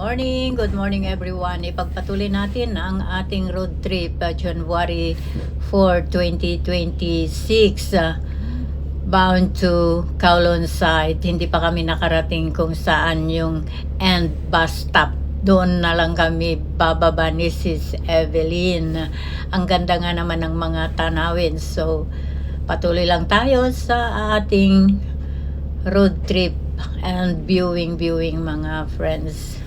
Good morning everyone. Ipagpatuloy natin ang ating road trip January 4, 2026 bound to Kowloon side. Hindi pa kami nakarating kung saan yung end bus stop. Doon na lang kami bababa ni Sis Evelyn. Ang ganda nga naman ng mga tanawin. So, patuloy lang tayo sa ating road trip and viewing mga friends.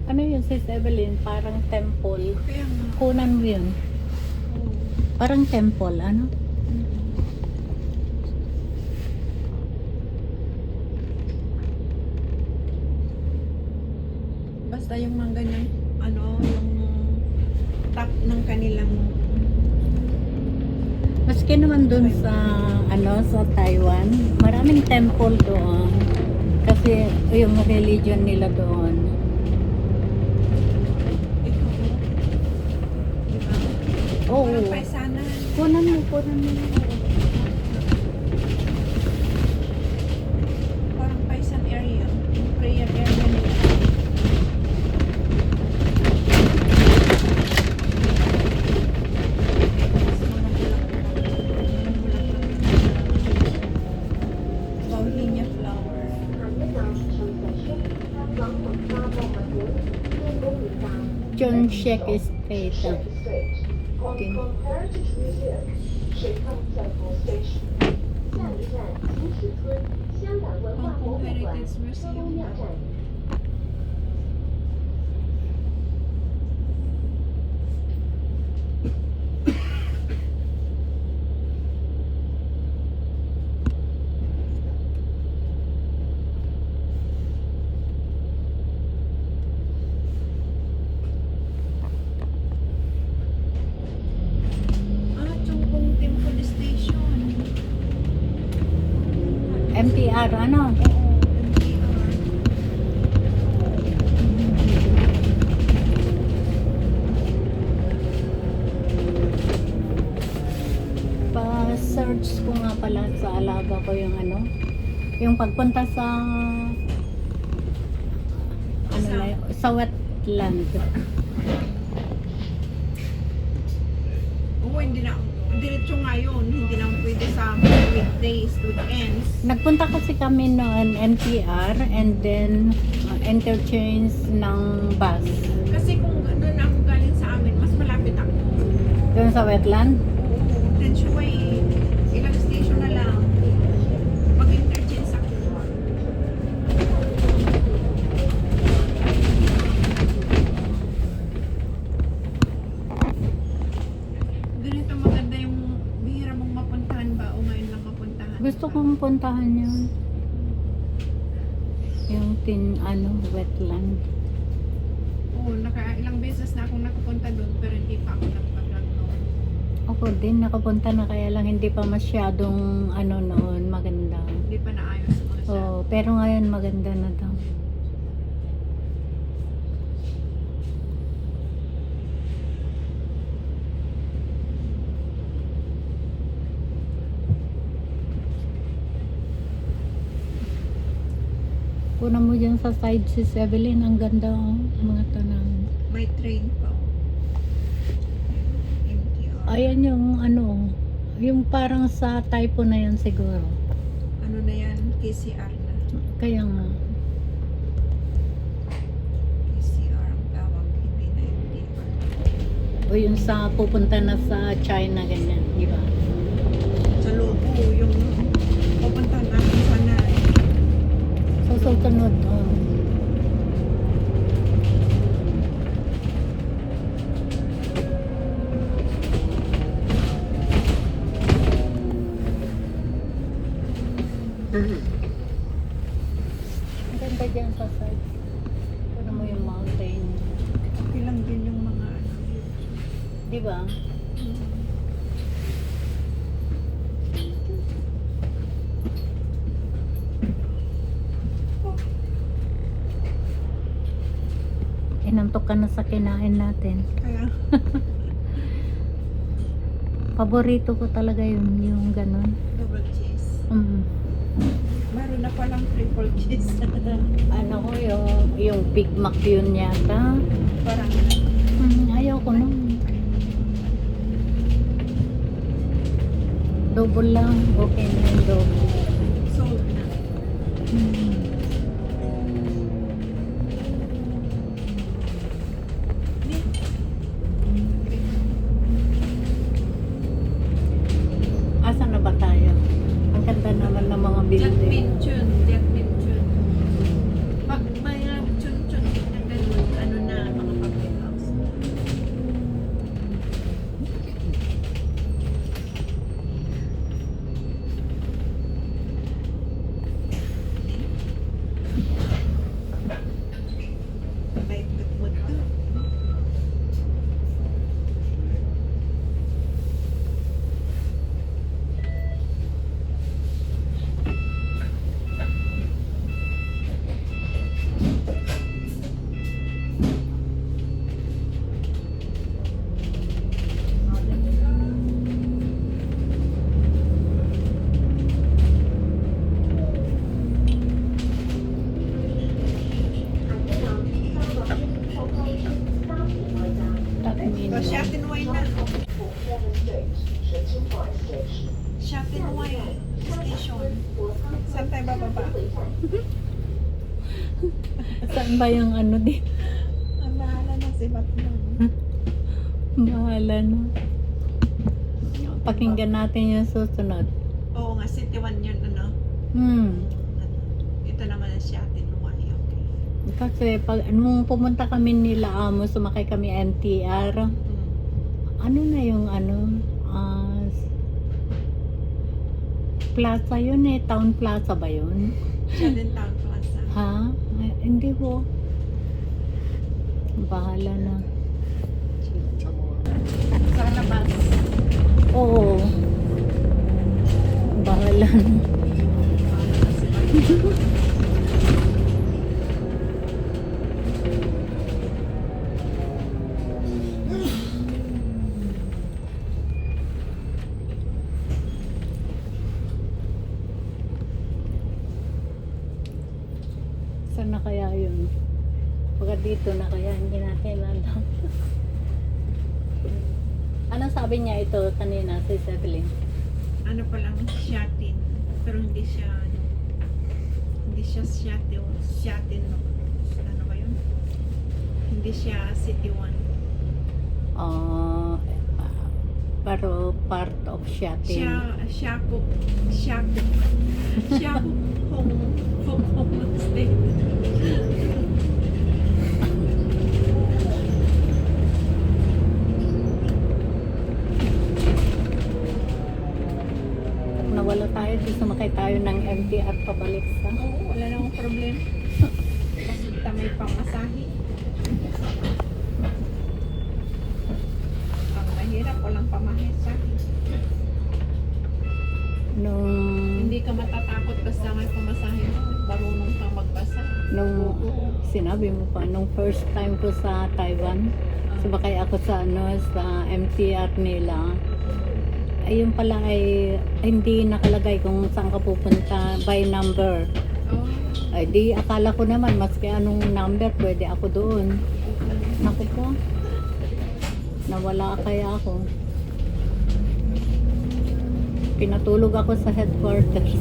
Ano yun, Sis Evelyn? Parang temple. Kaya nga. Kunan mo yun. Parang temple, ano? Basta yung mga ganyang, yung top ng kanilang Maski naman dun sa, sa Taiwan, maraming temple doon. Kasi yung religion nila doon. ito. Diba? Oo. Parang paisana. Kunan mo. Parang paisan area. Yung prayer area nila. Bauhinia flower. John Shek Estate. Okay. Hong Kong Heritage Museum. Chungkong Temple Station. MTR, ano? Oo, MTR. Pa-search ko nga pala sa alaga ko yung yung pagpunta sa sa wetland. Oo, hindi na. Diretso ngayon. Hindi na pwede sa weekdays, weekends. Nagpunta kasi kami noon MTR and then interchange ng bus Kasi kung doon ako galing sa amin, mas malapit ako. doon sa wetland. Oo, Tensyo way. Ilang station na lang. Mag-interchange ako. Ganito maganda yung bihira mong mapuntahan ba o ngayon lang mapuntahan? Gusto kong puntahan yun. Yung wetland. Oo, ilang beses na akong nakapunta doon pero hindi pa ako nagpag-vlog noon. Ako din nakapunta na kaya lang hindi pa masyadong noon maganda. Hindi pa naayos mo siya. Oh, pero ngayon maganda na daw. Kuna mo dyan sa side, Sis Evelyn, ang ganda mga tanang. May train pa. MTR. Ayan yung yung parang sa typo na yan siguro. Ano na yan? KCR na. Kaya nga, KCR ang tawag, hindi na MTR. o yung sa pupunta na sa China, ganyan, di ba? Sa Lobo, yung pupunta natin sana. So, susunod, ang ganda dyan sa side. Ano mo yung mountain, Okay lang din yung mga di ba? Inantok ka na sa kinain natin. Kaya Paborito ko talaga yung ganun. Double cheese. Mm. Meron na palang triple cheese. Ano ko yung Big Mac yun yata. Parang Ayaw ko nun. Double lang. Okay na yung double. sold na. Hmm. Asan na ba tayo? Ang ganda naman ng mga Jack building. Minchun. Jack Minchun. Pag may chun-chun na ganun, ano na, mga public house. May tutmod to. So, shot and wine na. Shot and wine station. Saan tayo bababa? Saan ba yung ano din? Ang bahala na si Batman. Bahala na. Pakinggan natin yung susunod. Oo nga, City 1 yun, ano? Ito naman ang shot and wine. Okay. Kasi nung pumunta kami nila sumakay kami MTR. Ano na yung plaza yun Town Plaza ba yun? Siya din Town Plaza. Ha? Ay, hindi ko. Bahala na. Sa labas. Oo. Bahala na. Bahala na si Batman. Saan na kaya yun? Baka dito na kaya hindi natin alam. Anong sabi niya ito kanina si Evelyn? Ano pa lang, shatin. Pero hindi siya, ano, hindi siya shatin, no? Ano ba yun? Hindi siya City 1. Pero part of Shatin. Siya homestay. Nawala tayo, di sumakay tayo ng MTR pabalik sa. Oo, wala namang problema. Basta may pamasahe. Ang mahirap, walang pamasahe. Nung Hindi ka matatakot basta may pamasahe mo. Marunong kang magbasa. sinabi mo pa, nung first time ko sa Taiwan, sumakay ako sa sa MTR nila. Ayun pala ay hindi nakalagay kung saan ka pupunta by number. Oh, Ay di akala ko naman maski anong number pwede ako doon. Naku po. Nawala kaya ako. Pinatulog ako sa headquarters.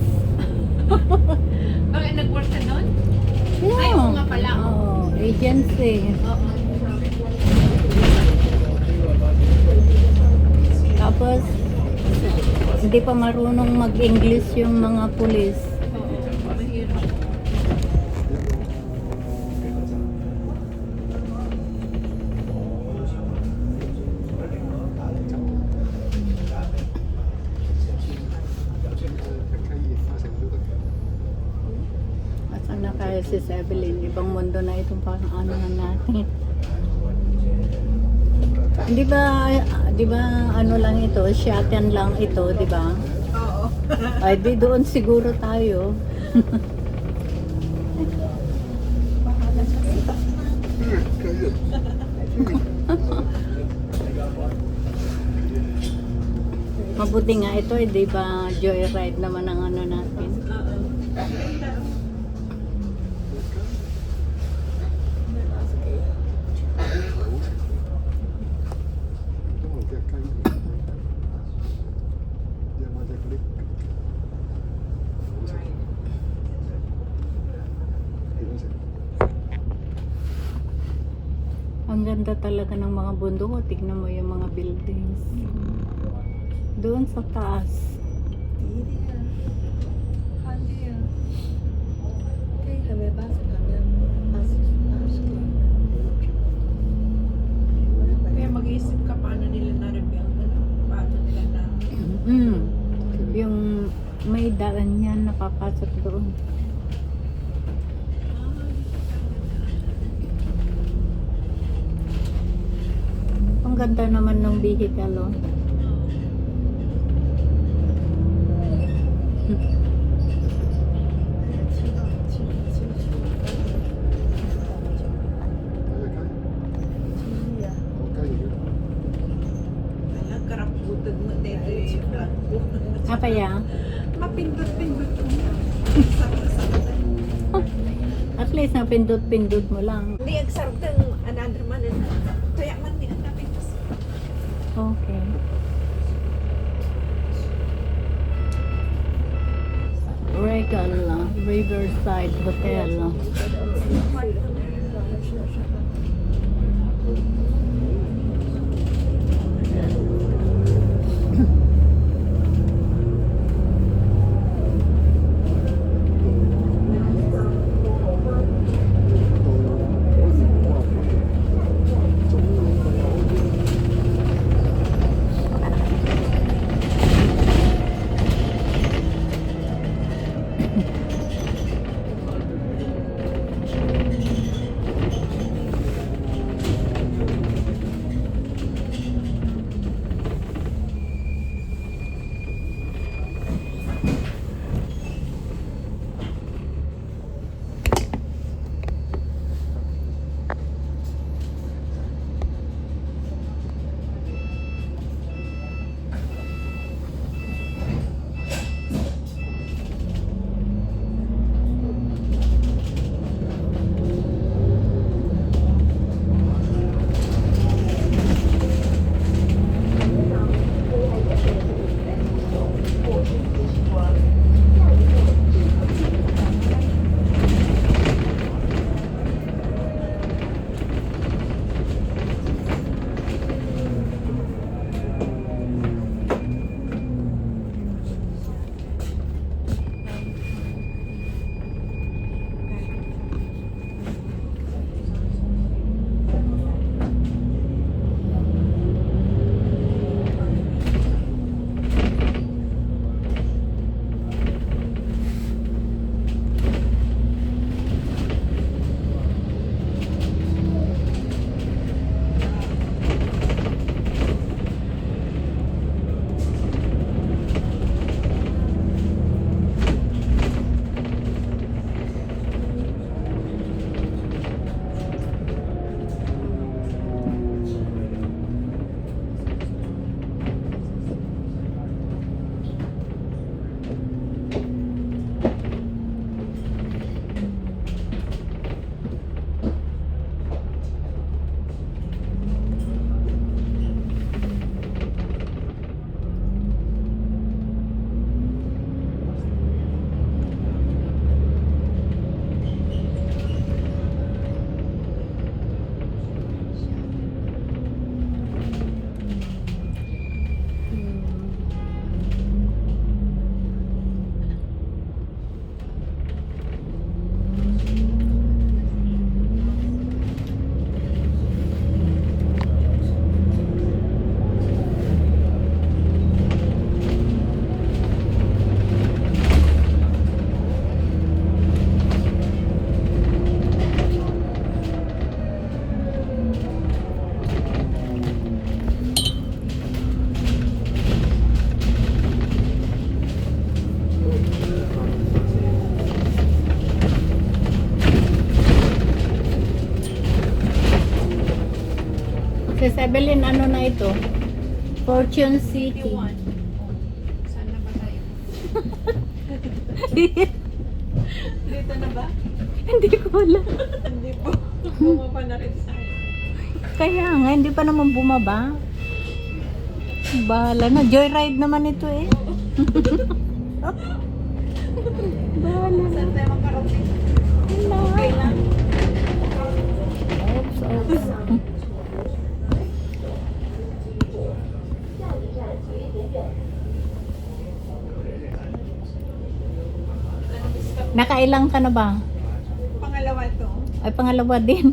bakit nag-work ka doon? Ay, oo nga pala. Oo, agency. Oo. Tapos hindi pa marunong mag-English yung mga pulis. Oo, mahirap. Asan na kaya si Evelyn? Ibang mundo na itong parang ano na natin. Di ba ano lang ito, Shatin lang ito, di ba? Oo. Ay di doon siguro tayo. Bahala siya sa Mabuti nga ito, di ba joyride naman ang ano natin. Come on, get going. Ja, maar dat klikt. Ang ganda talaga ng mga bundok. O, tignan mo yung mga buildings. Doon sa taas. Kaya mag-iisip ka paano nila na-rebuild, ano? Paano nila na... Mm. Yung may daan yan napapasok doon. Ang ganda naman ng vehicle, oh. Alam, karaputan mo dito yung platform. Apa ya? Mapindot-pindot mo na. Sakta-sakta. At least napindot-pindot mo lang. Hindi, agsartang another man. Kaya man ni ang napindot. Okay. Regal Riverside Hotel. Sis Evelyn, ano na ito? Fortune City. 51. Dito na ba? Hindi ko alam. Hindi po. Bumaba na rin tayo. Kaya nga, hindi pa naman bumaba. Bahala na. Joyride naman ito eh. Bahala na. Saan tayo makarating? Wala. Okay lang. Oops, oops. Nakailang ka na ba? Pangalawa to. Ay, pangalawa din.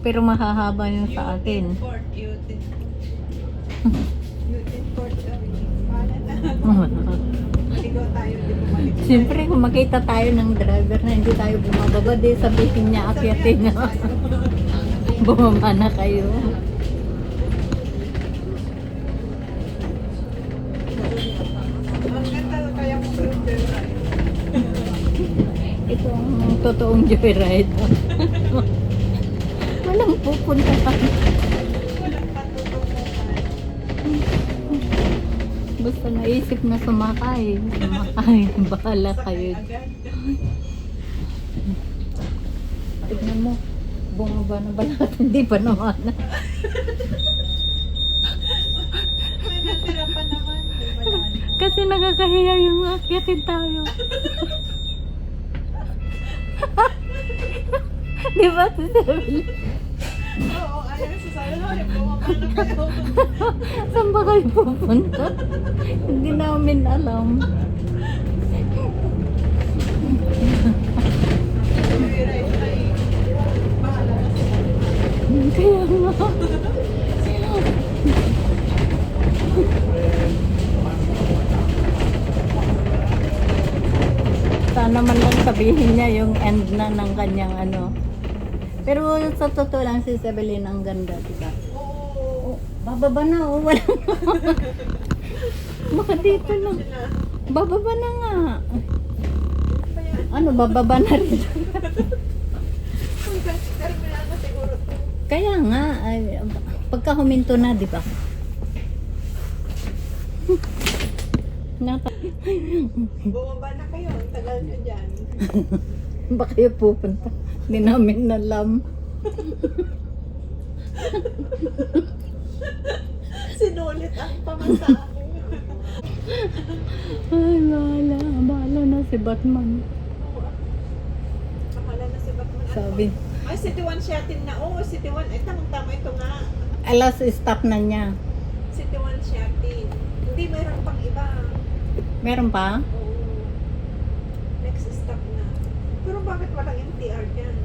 Pero mahahaba yung sa akin. Court. Utin Court. Pahala na. Maligaw tayo. Hindi bumalik. Siyempre, kung makita tayo ng driver na hindi tayo bumababa, di sabihin niya, akyatin niya. Bumaba na kayo. Ang ganda kaya mo group ride. Ito ang totoong joyride. Walang pupunta pa. Walang patutunguhan. Basta naisip na sumakay. Sumakay. Bahala kayo. Agad. Tignan mo. Bumaba na ba lahat? Hindi pa naman. May natira pa naman. Wala na. Kasi nakakahiya yung akyatin tayo. Di ba? Oo, ayaw sa salon. Bumaba na kayo. Saan ba kayo pupunta? Hindi namin alam. Joyride ay bahala na sila. Kaya nga. Sana man lang sabihin niya yung end na ng kanyang ano. Pero sa totoo lang si Isabelin ang ganda, diba? Oo. Oh, bababa na, oh. Wala na. Baka dito na. Sila. Bababa na nga. Kaya, Ano, bababa na rin. terminal na siguro to. Kaya nga, ay, pagka huminto na, di ba? Bumaba na kayo. Ang tagal nyo dyan. Ba kayo pupunta? Hindi namin alam. Sinulit ang pamasahe. Ay, bahala. Bahala na si Batman. Bahala na si Batman. Sabi. Ay, City 1 Shatin na. Oo, City 1. Ay, tamang-tama ito nga. Alas, stop na niya. City 1 Shatin. Hindi, mayroon pang iba. Meron pa? Oo. Next stop na. Pero bakit walang MTR dyan?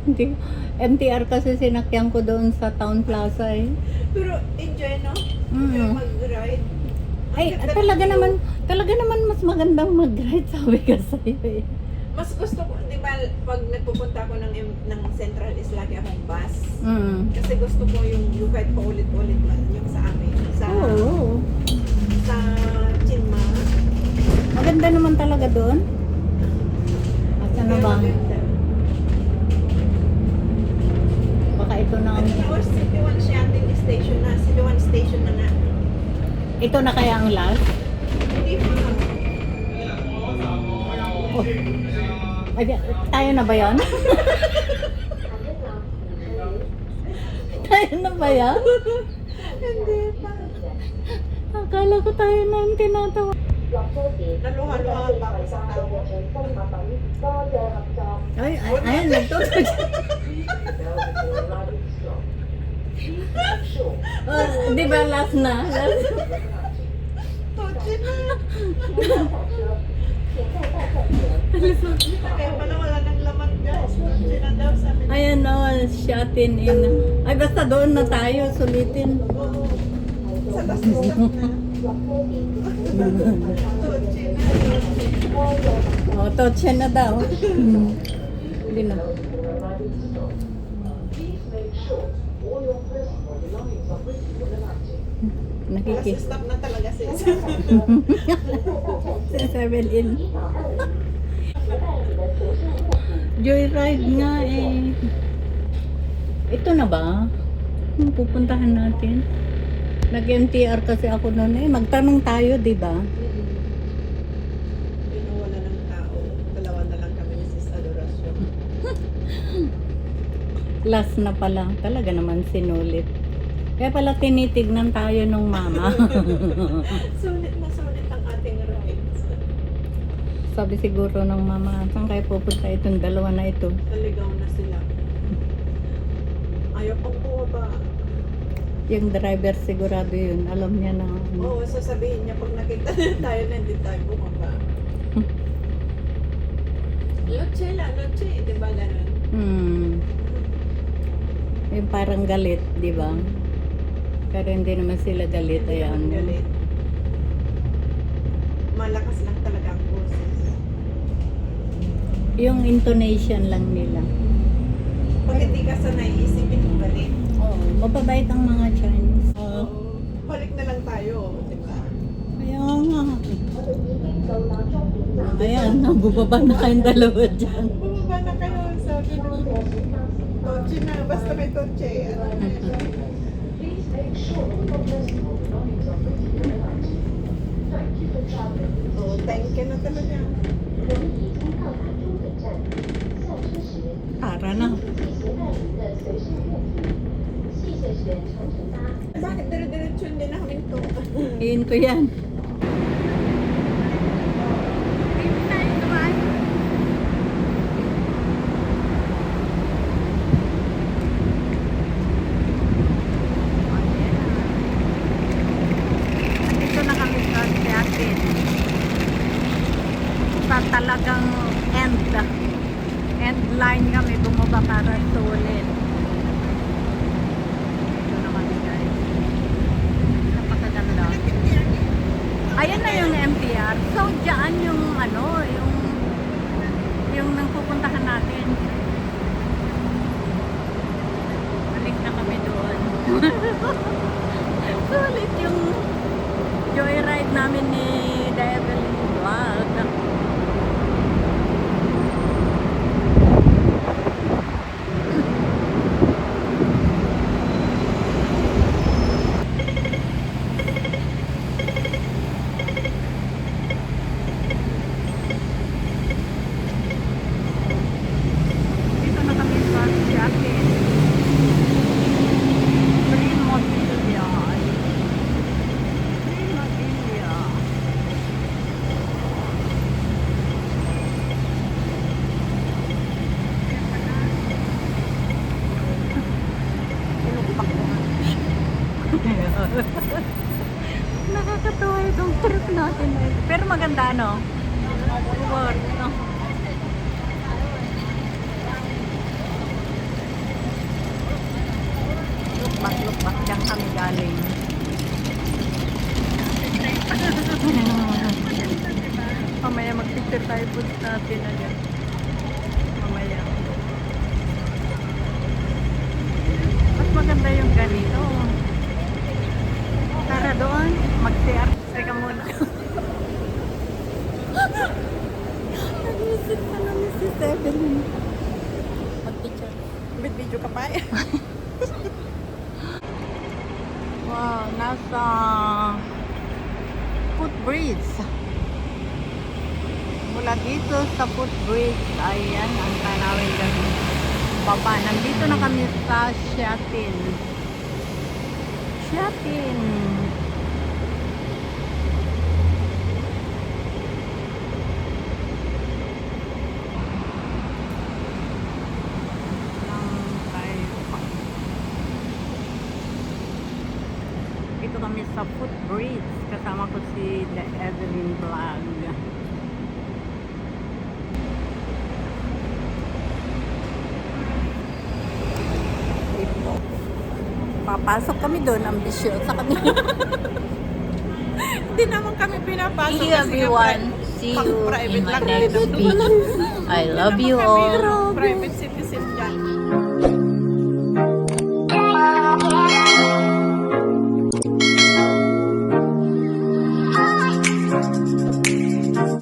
Hindi. MTR kasi sinakyan ko doon sa Town Plaza eh. Pero enjoy, no? Mm. Enjoy mag-ride. Ang Ay, ganda talaga naman mas magandang mag-ride, sabi ka sa'yo eh. Mas gusto ko, di ba, pag nagpupunta ako ng Central is lagi akong bus. Mm. Kasi gusto ko yung kahit paulit-ulit man yung sa amin. Sa, Oo. sa Chinma. Maganda naman talaga doon. At ano ba? Maganda. Baka ito na ang... Or City 1 Shatin station na. City 1 station na nga. Ito na kaya ang last? Hindi pa. Oh. Ay, tayo na ba yan? Tayo na ba yan? Hindi pa. Akala ko tayo na yung tinatawa. Naluha-luha pa ako sa tao. Ayan, nagtutulog. Di ba last na? Last. Tochi na. Kaya pala wala nang laman guys. Tochi na daw sabi. Ayan na, shatin in. Ay, basta doon na tayo, sulitin. Oo. Sa last stop na. Tochi na. O, totse na daw. Hindi na. Nakiki. Last stop na talaga sis. Sa 7-in. Joyride nga eh. Ito na ba? Yung pupuntahan natin? Nag-MTR kasi ako noon eh. Magtanong tayo, di ba? Pinawala ng tao. Dalawa na lang kami ni Sis Adoracion. Last na pala. Talaga naman sinulit. Kaya pala tinitignan tayo nung mama. Sulit na sulit ang ating rides. Sabi siguro ng mama, saan kayo pupunta itong dalawa na ito? Naligaw na sila. Ayaw pang bumaba. Yung driver sigurado yun. Alam niya na. Oo, sasabihin niya pag nakita na tayo na hindi tayo bumaba. Lotse lang, lotse. Di ba ganun? Yung parang galit, di ba? Pero hindi naman sila galit. Hindi Ayan. naman galit. Malakas lang talaga ang boses. Yung intonation lang nila. Pag hindi ka sanay, isipin mo galit. Oo, mababait ang mga Chinese. Balik na lang tayo, di ba? Kaya nga. Ayan, nabubaba na kayong dalawa dyan. Bumaba na kayo, sabi ng Toche na, basta may Toche. Ano na siya? Oh, thank you na talaga. Tara na. Bakit dire-diretso din na kami to? Hinto yan. Dito na kami sa Siatin. Sa talagang end line kami bumaba para sulit. Dito na kami guys. Napakaganda. Ayan na yung MTR. So diyan yung ano, yung nang pupuntahan natin. Balik na kami doon. Sulit yung joyride namin ni Devil Vlog. Dito na kami sa Siatin. Primoglia. Primoglia. Nakakatawa itong trip natin. Pero maganda, no? Worth, no? Lukbak dyan kami galing. Mamaya mag-picture tayo po natin agad. Mamaya. Mas maganda yung ganito. Tara doon, mag-CR. Teka muna. Nag-visit pa namin si Evelyn. Mag-picture. Video ka pa eh. Wow, nasa footbridge. Mula dito sa footbridge, ayan ang tanawin kami. Baba, nandito na kami sa Siatin. Siatin. Dito kami sa footbridge. Kasama ko si The Evelyn Vlog. Papasok kami doon, ambisyosa kami. Hindi naman kami pinapasok. See you everyone. See you in my next video. I love you all. Private seat